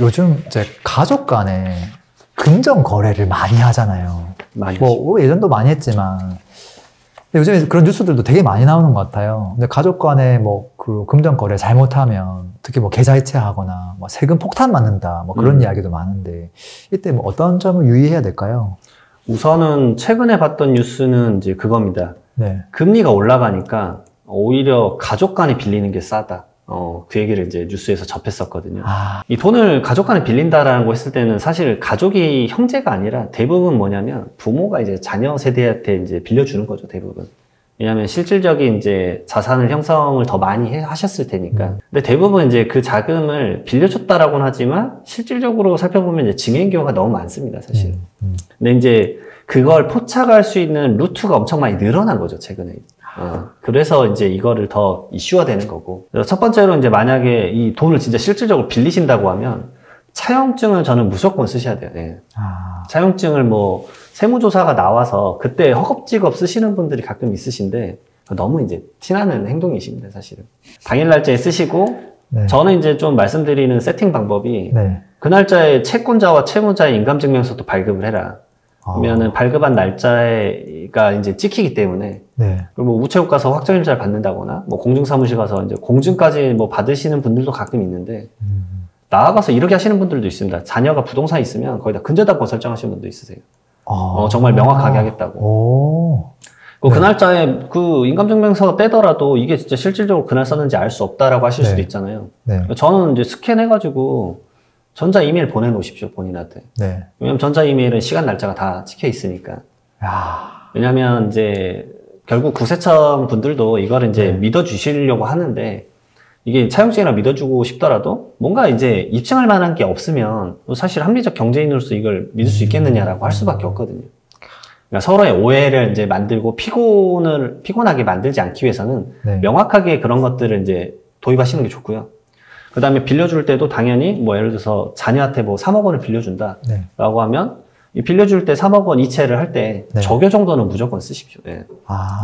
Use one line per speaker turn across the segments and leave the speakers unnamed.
요즘 이제 가족 간에 금전 거래를 많이 하잖아요.
많이
뭐 예전도 많이 했지만 요즘에 그런 뉴스들도 되게 많이 나오는 것 같아요. 근데 가족 간에 뭐 그 금전 거래 잘못하면 특히 뭐 계좌 이체하거나 뭐 세금 폭탄 맞는다 뭐 그런 이야기도 많은데 이때 뭐 어떤 점을 유의해야 될까요?
우선은 최근에 봤던 뉴스는 이제 그겁니다.
네.
금리가 올라가니까 오히려 가족 간에 빌리는 게 싸다. 그 얘기를 이제 뉴스에서 접했었거든요. 이 돈을 가족 간에 빌린다라는 거 했을 때는 사실 가족이 형제가 아니라 대부분 뭐냐면 부모가 이제 자녀 세대한테 이제 빌려주는 거죠, 대부분. 왜냐하면 실질적인 이제 자산을 형성을 더 많이 하셨을 테니까. 근데 대부분 이제 그 자금을 빌려줬다라고는 하지만 실질적으로 살펴보면 이제 증여인 경우가 너무 많습니다, 사실. 근데 이제 그걸 포착할 수 있는 루트가 엄청 많이 늘어난 거죠, 최근에. 그래서 이제 이거를 더 이슈화 되는 거고. 첫 번째로 이제 만약에 이 돈을 진짜 실질적으로 빌리신다고 하면 차용증을 저는 무조건 쓰셔야 돼요. 네. 차용증을 뭐 세무조사가 나와서 그때 허겁지겁 쓰시는 분들이 가끔 있으신데 너무 이제 티나는 행동이십니다, 사실은. 당일 날짜에 쓰시고 네. 저는 이제 좀 말씀드리는 세팅 방법이 네. 그 날짜에 채권자와 채무자의 인감증명서도 발급을 해라. 그러면은 발급한 날짜가 이제 찍히기 때문에 네. 그리고 뭐 우체국 가서 확정일자를 받는다거나 뭐 공증사무실 가서 이제 공증까지 뭐 받으시는 분들도 가끔 있는데 나아가서 이렇게 하시는 분들도 있습니다. 자녀가 부동산이 있으면 거의 다 근저당권 설정하시는 분도 있으세요. 정말 명확하게 하겠다고. 네. 그 날짜에 그 인감증명서 떼더라도 이게 진짜 실질적으로 그날 썼는지 알 수 없다라고 하실 네. 수도 있잖아요. 네. 저는 이제 스캔해가지고 전자 이메일 보내놓으십시오, 본인한테. 네. 왜냐면 전자 이메일은 시간 날짜가 다 찍혀 있으니까. 왜냐면 이제 결국 국세청 분들도 이걸 이제 네. 믿어주시려고 하는데 이게 차용증이라 믿어주고 싶더라도 뭔가 이제 입증할 만한 게 없으면 사실 합리적 경제인으로서 이걸 믿을 수 있겠느냐라고 할 수밖에 없거든요. 그러니까 서로의 오해를 이제 만들고 피곤하게 만들지 않기 위해서는 네. 명확하게 그런 것들을 이제 도입하시는 게 좋고요. 그 다음에 빌려줄 때도 당연히 뭐 예를 들어서 자녀한테 뭐 3억 원을 빌려준다 네. 라고 하면 이 빌려줄 때 3억 원 이체를 할 때 네. 적요 정도는 무조건 쓰십시오. 네.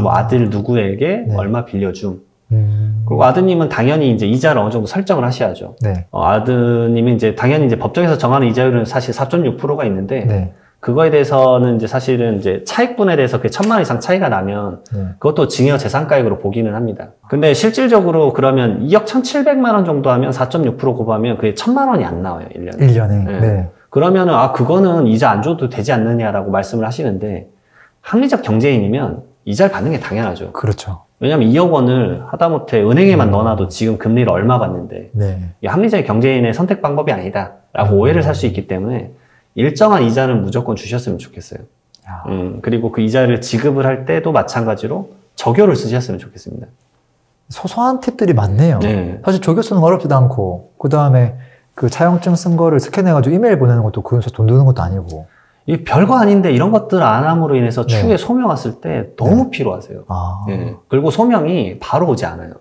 뭐 아들 누구에게 네. 얼마 빌려줌. 그리고 아드님은 당연히 이제 이자를 어느 정도 설정을 하셔야죠. 네. 아드님은 이제 당연히 이제 법정에서 정하는 이자율은 사실 4.6%가 있는데 네. 그거에 대해서는 이제 사실은 이제 차익분에 대해서 그 1,000만 원 이상 차이가 나면 네. 그것도 증여 재산가액으로 보기는 합니다. 근데 실질적으로 그러면 2억 1,700만 원 정도 하면 4.6% 곱하면 그게 1,000만 원이 안 나와요, 1년에. 1년에. 네. 네. 그러면은 그거는 이자 안 줘도 되지 않느냐라고 말씀을 하시는데 합리적 경제인이면 이자를 받는 게 당연하죠. 그렇죠. 왜냐면 2억 원을 하다못해 은행에만 넣어놔도 지금 금리를 얼마 받는데 네. 이 합리적 경제인의 선택 방법이 아니다라고 오해를 살 수 있기 때문에 일정한 이자는 무조건 주셨으면 좋겠어요. 그리고 그 이자를 지급을 할 때도 마찬가지로 적요를 쓰셨으면 좋겠습니다.
소소한 팁들이 많네요. 네. 사실 적요 쓰는 거 어렵지도 않고 그 다음에 그 차용증 쓴 거를 스캔해가지고 이메일 보내는 것도 그래서 돈 드는 것도 아니고
이 별거 아닌데 이런 것들 안 함으로 인해서 네. 추후에 소명 왔을 때 너무 네. 필요하세요. 네. 그리고 소명이 바로 오지 않아요.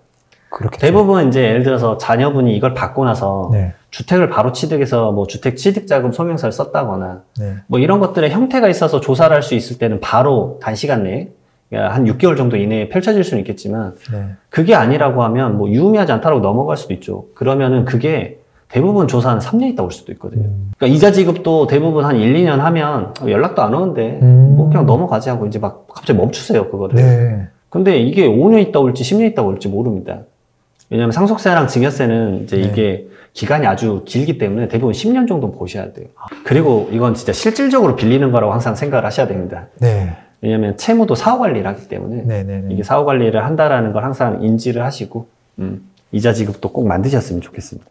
그렇겠죠. 대부분 이제 예를 들어서 자녀분이 이걸 받고 나서 네. 주택을 바로 취득해서 뭐 주택 취득자금 소명서를 썼다거나 네. 뭐 이런 것들의 형태가 있어서 조사를 할 수 있을 때는 바로 단시간 내에 한 6개월 정도 이내에 펼쳐질 수는 있겠지만 네. 그게 아니라고 하면 뭐 유의미하지 않다라고 넘어갈 수도 있죠. 그러면은 그게 대부분 조사 한 3년 있다 올 수도 있거든요. 그러니까 이자 지급도 대부분 한 1, 2년 하면 연락도 안 오는데 뭐 그냥 넘어가지 하고 이제 막 갑자기 멈추세요, 그거를. 네. 근데 이게 5년 있다 올지 10년 있다 올지 모릅니다. 왜냐면 상속세랑 증여세는 이제 네. 이게 기간이 아주 길기 때문에 대부분 10년 정도 보셔야 돼요. 그리고 이건 진짜 실질적으로 빌리는 거라고 항상 생각을 하셔야 됩니다. 네. 왜냐면 채무도 사후 관리를 하기 때문에 네네네. 이게 사후 관리를 한다라는 걸 항상 인지를 하시고 이자 지급도 꼭 만드셨으면 좋겠습니다.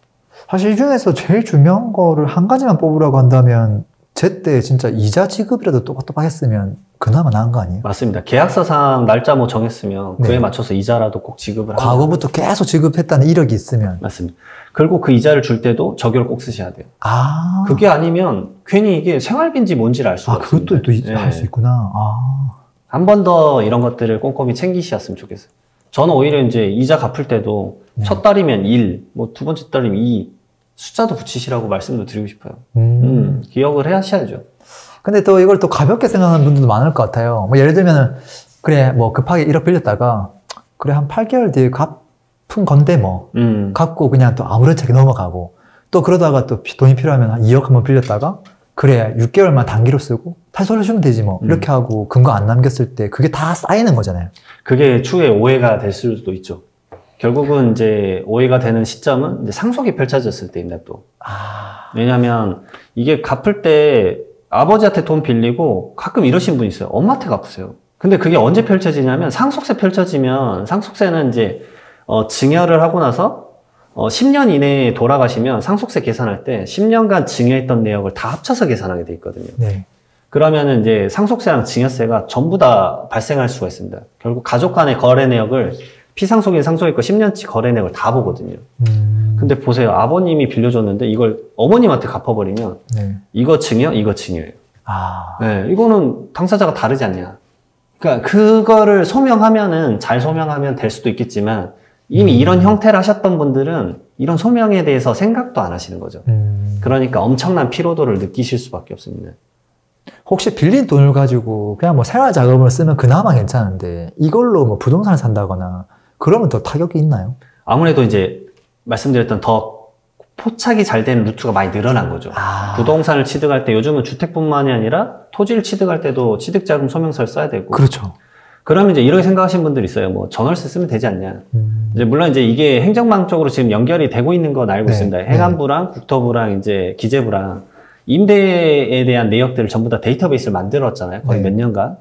사실 이 중에서 제일 중요한 거를 한 가지만 뽑으라고 한다면 제때 진짜 이자 지급이라도 또박또박 했으면 그나마 나은 거 아니에요?
맞습니다. 계약서상 날짜 뭐 정했으면 네. 그에 맞춰서 이자라도 꼭 지급을 하고
과거부터 계속 지급했다는 이력이 있으면
맞습니다. 그리고 그 이자를 줄 때도 적요를 꼭 쓰셔야 돼요. 그게 아니면 괜히 이게 생활비인지 뭔지를 알 수가 없어요.
그것도 또 할 수 있구나.
한 번 더 이런 것들을 꼼꼼히 챙기셨으면 좋겠어요. 저는 오히려 이제 이자 갚을 때도 첫 달이면 1, 뭐 두 번째 달이면 2 숫자도 붙이시라고 말씀도 드리고 싶어요. 기억을 하셔야죠.
근데 또 이걸 또 가볍게 생각하는 분들도 많을 것 같아요. 뭐 예를 들면은 그래 뭐 급하게 1억 빌렸다가 그래 한 8개월 뒤에 갚은 건데 뭐 갚고 그냥 또 아무렇지 않게 넘어가고 또 그러다가 또 돈이 필요하면 한 2억 한번 빌렸다가 그래 6개월만 단기로 쓰고 다시 돌려주면 되지 뭐 이렇게 하고 근거 안 남겼을 때 그게 다 쌓이는 거잖아요.
그게 추후에 오해가 될 수도 있죠. 결국은 이제 오해가 되는 시점은 이제 상속이 펼쳐졌을 때입니다, 또. 왜냐면 이게 갚을 때 아버지한테 돈 빌리고 가끔 이러신 분이 있어요. 엄마한테 갚으세요. 근데 그게 언제 펼쳐지냐면 상속세 펼쳐지면 상속세는 이제 증여를 하고 나서 10년 이내에 돌아가시면 상속세 계산할 때 10년간 증여했던 내역을 다 합쳐서 계산하게 돼 있거든요.
네.
그러면은 이제 상속세랑 증여세가 전부 다 발생할 수가 있습니다. 결국 가족 간의 거래 내역을 피상속인 상속인 거 10년치 거래 내역을 다 보거든요. 근데 보세요. 아버님이 빌려줬는데 이걸 어머님한테 갚아버리면
네.
이거 증여, 이거 증여예요. 네, 이거는 당사자가 다르지 않냐. 그러니까 그거를 소명하면은 잘 소명하면 될 수도 있겠지만 이미 이런 형태를 하셨던 분들은 이런 소명에 대해서 생각도 안 하시는 거죠. 그러니까 엄청난 피로도를 느끼실 수밖에 없습니다.
혹시 빌린 돈을 가지고 그냥 뭐 생활 자금을 쓰면 그나마 괜찮은데 이걸로 뭐 부동산을 산다거나 그러면 더 타격이 있나요?
아무래도 이제 말씀드렸던 더 포착이 잘 되는 루트가 많이 늘어난 거죠. 부동산을 취득할 때 요즘은 주택뿐만이 아니라 토지를 취득할 때도 취득자금 소명서를 써야 되고.
그렇죠.
그러면 이제 이렇게 생각하시는 분들이 있어요. 뭐 전월세 쓰면 되지 않냐. 이제 물론 이제 이게 행정망 쪽으로 지금 연결이 되고 있는 건 알고 있습니다. 행안부랑 국토부랑 이제 기재부랑 임대에 대한 내역들을 전부 다 데이터베이스를 만들었잖아요. 거의 몇 년간.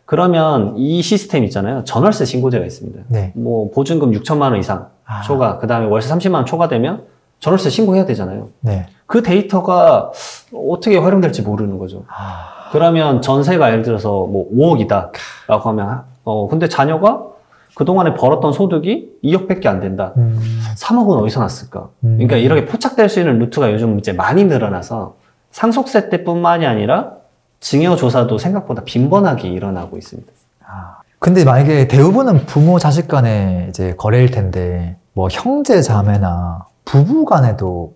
그러면 이 시스템 있잖아요. 전월세 신고제가 있습니다. 뭐 보증금 6천만 원 이상 초과, 그 다음에 월세 30만 원 초과되면 전월세 신고해야 되잖아요. 그 데이터가 어떻게 활용될지 모르는 거죠. 그러면 전세가 예를 들어서 뭐 5억이다 라고 하면 근데 자녀가 그동안에 벌었던 소득이 2억밖에 안 된다. 3억은 어디서 났을까? 그러니까 이렇게 포착될 수 있는 루트가 요즘 이제 많이 늘어나서 상속세 때뿐만이 아니라 증여조사도 생각보다 빈번하게 일어나고 있습니다.
근데 만약에 대부분은 부모 자식 간의 이제 거래일 텐데 뭐 형제 자매나 부부 간에도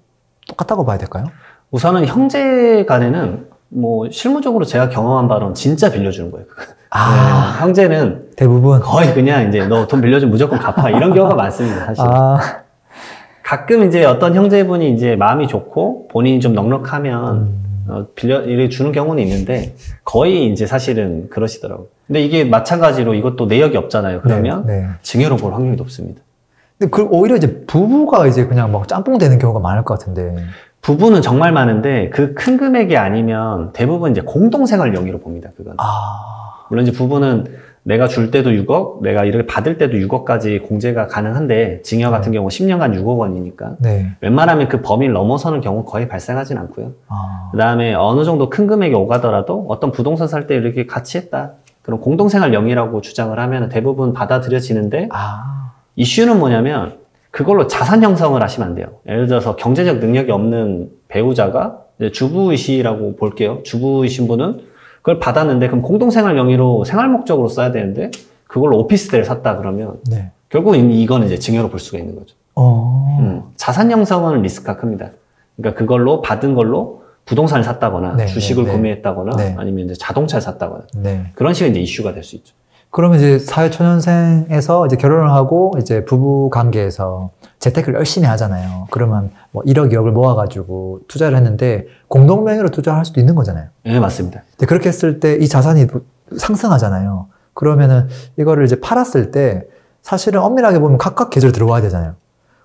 똑같다고 봐야 될까요?
우선은 형제 간에는 뭐 실무적으로 제가 경험한 바로는 진짜 빌려주는 거예요. 네, 형제는
대부분
거의 그냥 이제 너 돈 빌려주면 무조건 갚아 이런 경우가 많습니다. 사실. 가끔 이제 어떤 형제분이 이제 마음이 좋고 본인이 좀 넉넉하면 이렇게 주는 경우는 있는데 거의 이제 사실은 그러시더라고요. 근데 이게 마찬가지로 이것도 내역이 없잖아요. 그러면 증여로 볼 확률이 높습니다.
근데 오히려 이제 부부가 이제 그냥 막 짬뽕 되는 경우가 많을 것 같은데.
부부는 정말 많은데 그 큰 금액이 아니면 대부분 이제 공동생활 명의로 봅니다. 그건. 물론 이제 부부는 내가 줄 때도 6억, 내가 이렇게 받을 때도 6억까지 공제가 가능한데 증여 같은 경우 10년간 6억 원이니까 웬만하면 그 범위를 넘어서는 경우 거의 발생하진 않고요. 그 다음에 어느 정도 큰 금액이 오가더라도 어떤 부동산 살 때 이렇게 같이 했다. 그럼 공동생활 명의라고 주장을 하면 대부분 받아들여지는데 이슈는 뭐냐면 그걸로 자산 형성을 하시면 안 돼요. 예를 들어서 경제적 능력이 없는 배우자가 이제 주부이시라고 볼게요. 주부이신 분은 그걸 받았는데 그럼 공동생활 명의로 생활 목적으로 써야 되는데 그걸로 오피스텔을 샀다 그러면 결국은 이거는 이제 증여로 볼 수가 있는 거죠. 자산 형성은 리스크가 큽니다. 그러니까 그걸로 받은 걸로 부동산을 샀다거나 주식을 구매했다거나 아니면 이제 자동차를 샀다거나 그런 식의 이제 이슈가 될 수 있죠.
그러면 이제 사회초년생에서 이제 결혼을 하고 이제 부부 관계에서 재테크를 열심히 하잖아요. 그러면 뭐 1억, 2억을 모아가지고 투자를 했는데 공동명의로 투자할 수도 있는 거잖아요.
네, 맞습니다.
근데 그렇게 했을 때 이 자산이 상승하잖아요. 그러면은 이거를 이제 팔았을 때 사실은 엄밀하게 보면 각각 계좌로 들어와야 되잖아요.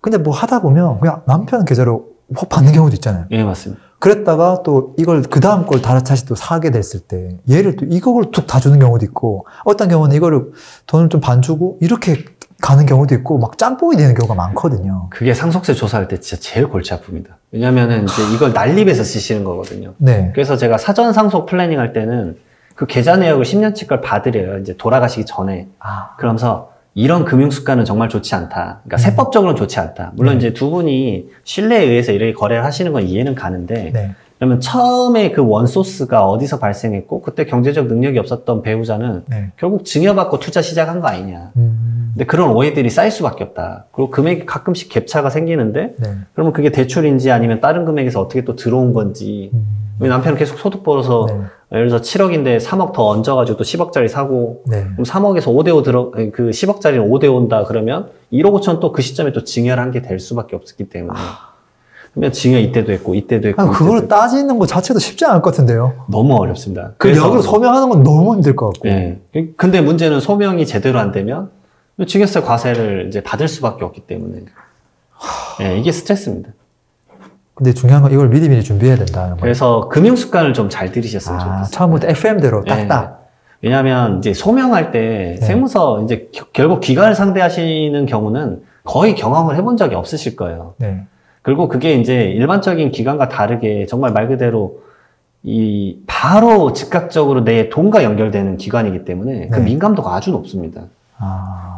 근데 뭐 하다 보면 그냥 남편 계좌로 확 받는 경우도 있잖아요.
네, 맞습니다.
그랬다가 또 이걸 그 다음 걸 다시 또 사게 됐을 때 얘를 또 이걸 툭 다 주는 경우도 있고 어떤 경우는 이거를 돈을 좀 반 주고 이렇게 가는 경우도 있고 막 짬뽕이 되는 경우가 많거든요.
그게 상속세 조사할 때 진짜 제일 골치 아픕니다. 왜냐면은 이제 이걸 난립해서 쓰시는 거거든요. 그래서 제가 사전 상속 플래닝 할 때는 그 계좌 내역을 10년치 걸 받으래요. 이제 돌아가시기 전에. 그러면서 이런 금융 습관은 정말 좋지 않다. 그러니까 세법적으로는 좋지 않다. 물론 이제 두 분이 신뢰에 의해서 이렇게 거래를 하시는 건 이해는 가는데 그러면 처음에 그 원소스가 어디서 발생했고 그때 경제적 능력이 없었던 배우자는 결국 증여받고 투자 시작한 거 아니냐. 근데 그런 오해들이 쌓일 수밖에 없다. 그리고 금액이 가끔씩 갭차가 생기는데 그러면 그게 대출인지 아니면 다른 금액에서 어떻게 또 들어온 건지 왜 남편은 계속 소득 벌어서 예를 들어서 7억인데 3억 더 얹어가지고 또 10억짜리 사고 그럼 3억에서 5대5 그 10억짜리는 5대5인다 그러면 1억 5천 또 그 시점에 또 증여를 한 게 될 수밖에 없었기 때문에 그러면 증여 이때도 했고 이때도 했고.
아니, 그걸 따지는 거 자체도 쉽지 않을 것 같은데요.
너무 어렵습니다.
그 역으로 소명하는 건 너무 힘들 것 같고.
네. 근데 문제는 소명이 제대로 안 되면 증여세 과세를 이제 받을 수밖에 없기 때문에 네, 이게 스트레스입니다.
근데 중요한 건 이걸 미리미리 준비해야 된다는 거예요.
그래서 금융 습관을 좀 잘 들이셨으면 좋겠어요.
처음부터 FM대로 딱딱.
네. 왜냐하면 이제 소명할 때 세무서 이제 결국 기관을 상대하시는 경우는 거의 경험을 해본 적이 없으실 거예요.
네.
그리고 그게 이제 일반적인 기관과 다르게 정말 말 그대로 바로 즉각적으로 내 돈과 연결되는 기관이기 때문에 그 민감도가 아주 높습니다.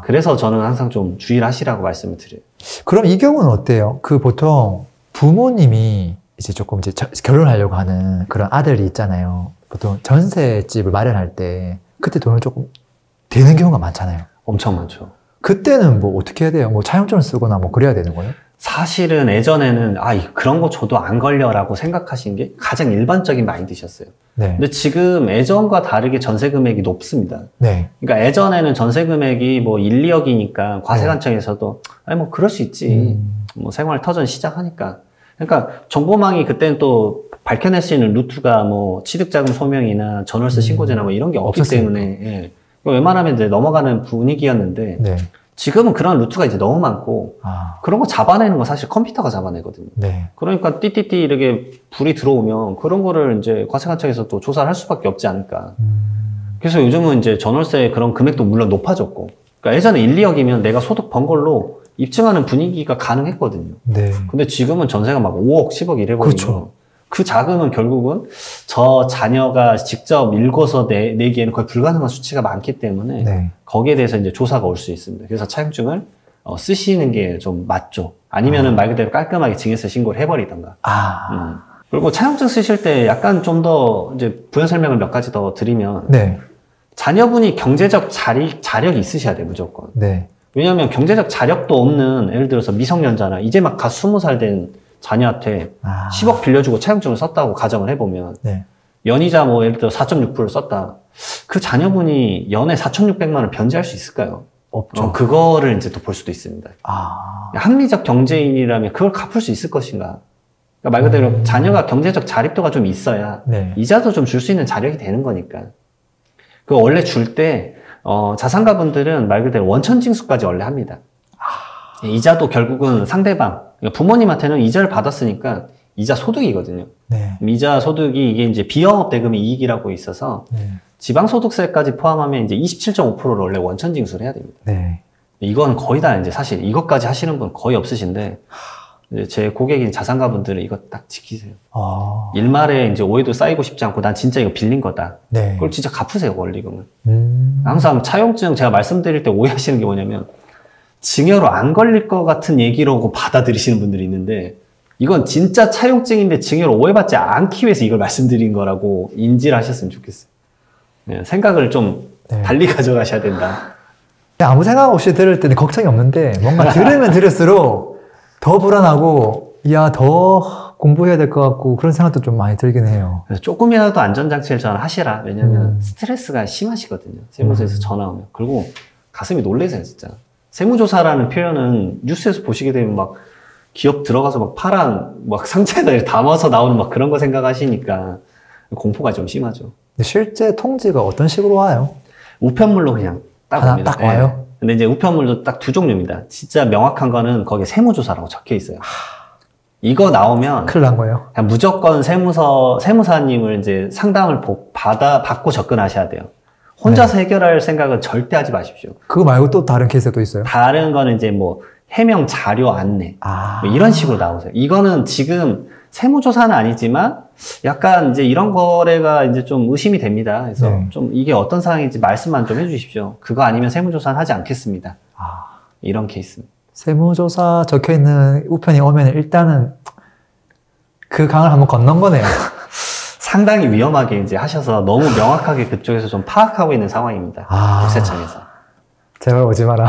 그래서 저는 항상 좀 주의를 하시라고 말씀을 드려요.
그럼 이 경우는 어때요? 보통 부모님이 이제 조금 이제 결혼하려고 하는 그런 아들이 있잖아요. 보통 전셋집을 마련할 때 그때 돈을 조금 되는 경우가 많잖아요.
엄청 많죠.
그때는 뭐 어떻게 해야 돼요? 뭐 차용증을 쓰거나 뭐 그래야 되는 거예요?
사실은 예전에는 그런 거 줘도 안 걸려라고 생각하신 게 가장 일반적인 마인드셨어요. 네. 근데 지금 예전과 다르게 전세 금액이 높습니다. 네. 그러니까 예전에는 전세 금액이 뭐 1, 2억이니까 과세관청에서도 뭐 그럴 수 있지. 뭐 생활 터전 시작하니까. 그러니까 정보망이 그때는 또 밝혀낼 수 있는 루트가 뭐 취득자금 소명이나 전월세 신고제나 뭐 이런 게 없기 때문에 웬만하면 이제 넘어가는 분위기였는데 네. 지금은 그런 루트가 이제 너무 많고 그런 거 잡아내는 건 사실 컴퓨터가 잡아내거든요. 네. 그러니까 띠띠띠 이렇게 불이 들어오면 그런 거를 이제 과세관청에서 또 조사를 할 수밖에 없지 않을까. 그래서 요즘은 이제 전월세 그런 금액도 물론 높아졌고, 그러니까 예전에 1, 2억이면 내가 소득 번 걸로 입증하는 분위기가 가능했거든요. 네. 근데 지금은 전세가 막 5억, 10억 이래버리면 그렇죠. 그 자금은 결국은 저 자녀가 직접 읽어서 내기에는 거의 불가능한 수치가 많기 때문에 네. 거기에 대해서 이제 조사가 올 수 있습니다. 그래서 차용증을 쓰시는 게 좀 맞죠. 아니면은 말 그대로 깔끔하게 증여세 신고를 해버리던가. 그리고 차용증 쓰실 때 약간 좀 더 이제 부연 설명을 몇 가지 더 드리면 네. 자녀분이 경제적 자력이 있으셔야 돼요, 무조건. 네. 왜냐하면 경제적 자력도 없는 예를 들어서 미성년자나 이제 막 갓 20살 된 자녀한테 10억 빌려주고 차용증을 썼다고 가정을 해보면 네. 연이자 뭐 예를 들어 4.6%를 썼다. 그 자녀분이 연에 4,600만 원 변제할 수 있을까요? 없죠. 그거를 이제 또 볼 수도 있습니다. 합리적 경제인이라면 그걸 갚을 수 있을 것인가? 그러니까 말 그대로 자녀가 경제적 자립도가 좀 있어야 네. 이자도 좀 줄 수 있는 자력이 되는 거니까. 그 원래 줄 때 자산가분들은 말 그대로 원천징수까지 원래 합니다. 이자도 결국은 상대방, 그러니까 부모님한테는 이자를 받았으니까 이자 소득이거든요. 네. 이자 소득이 이게 이제 비영업 대금의 이익이라고 있어서 네. 지방소득세까지 포함하면 이제 27.5%를 원래 원천징수를 해야 됩니다. 네. 이건 거의 다 이제 사실 이것까지 하시는 분 거의 없으신데 이제 제 고객인 자산가분들은 이거 딱 지키세요. 일말에 이제 오해도 쌓이고 싶지 않고 난 진짜 이거 빌린 거다. 네. 그걸 진짜 갚으세요, 원리금을. 항상 차용증 제가 말씀드릴 때 오해하시는 게 뭐냐면 증여로 안 걸릴 것 같은 얘기라고 받아들이시는 분들이 있는데 이건 진짜 차용증인데 증여로 오해받지 않기 위해서 이걸 말씀드린 거라고 인지를 하셨으면 좋겠어요. 네, 생각을 좀 네. 달리 가져가셔야 된다.
아무 생각 없이 들을 때는 걱정이 없는데 뭔가 들으면 들을수록 더 불안하고 더 공부해야 될 것 같고 그런 생각도 좀 많이 들긴 해요.
그래서 조금이라도 안전장치를 저는 하시라. 왜냐면 스트레스가 심하시거든요. 세무서에서 전화 오면. 그리고 가슴이 놀라세요, 진짜. 세무조사라는 표현은 뉴스에서 보시게 되면 막 기업 들어가서 막 파란 막 상자에다 담아서 나오는 막 그런 거 생각하시니까 공포가 좀 심하죠.
실제 통지가 어떤 식으로 와요?
우편물로 그냥 딱 옵니다.
딱 와요?
네. 근데 이제 우편물도 딱 두 종류입니다. 진짜 명확한 거는 거기에 세무조사라고 적혀 있어요. 이거 나오면
큰일 난 거예요.
그냥 무조건 세무사님을 이제 상담을 받고 접근하셔야 돼요. 혼자서 네. 해결할 생각은 절대 하지 마십시오.
그거 말고 또 다른 케이스가 또 있어요?
다른 거는 이제 뭐 해명 자료 안내 뭐 이런 식으로 나오세요. 이거는 지금 세무조사는 아니지만 약간 이제 이런 거래가 이제 좀 의심이 됩니다. 그래서 네. 좀 이게 어떤 상황인지 말씀만 좀 해주십시오. 그거 아니면 세무조사는 하지 않겠습니다. 이런 케이스입니다.
세무조사 적혀있는 우편이 오면 일단은 그 강을 한번 건넌 거네요.
상당히 위험하게 이제 하셔서 너무 명확하게 그쪽에서 좀 파악하고 있는 상황입니다. 국세청에서.
제발 오지 마라.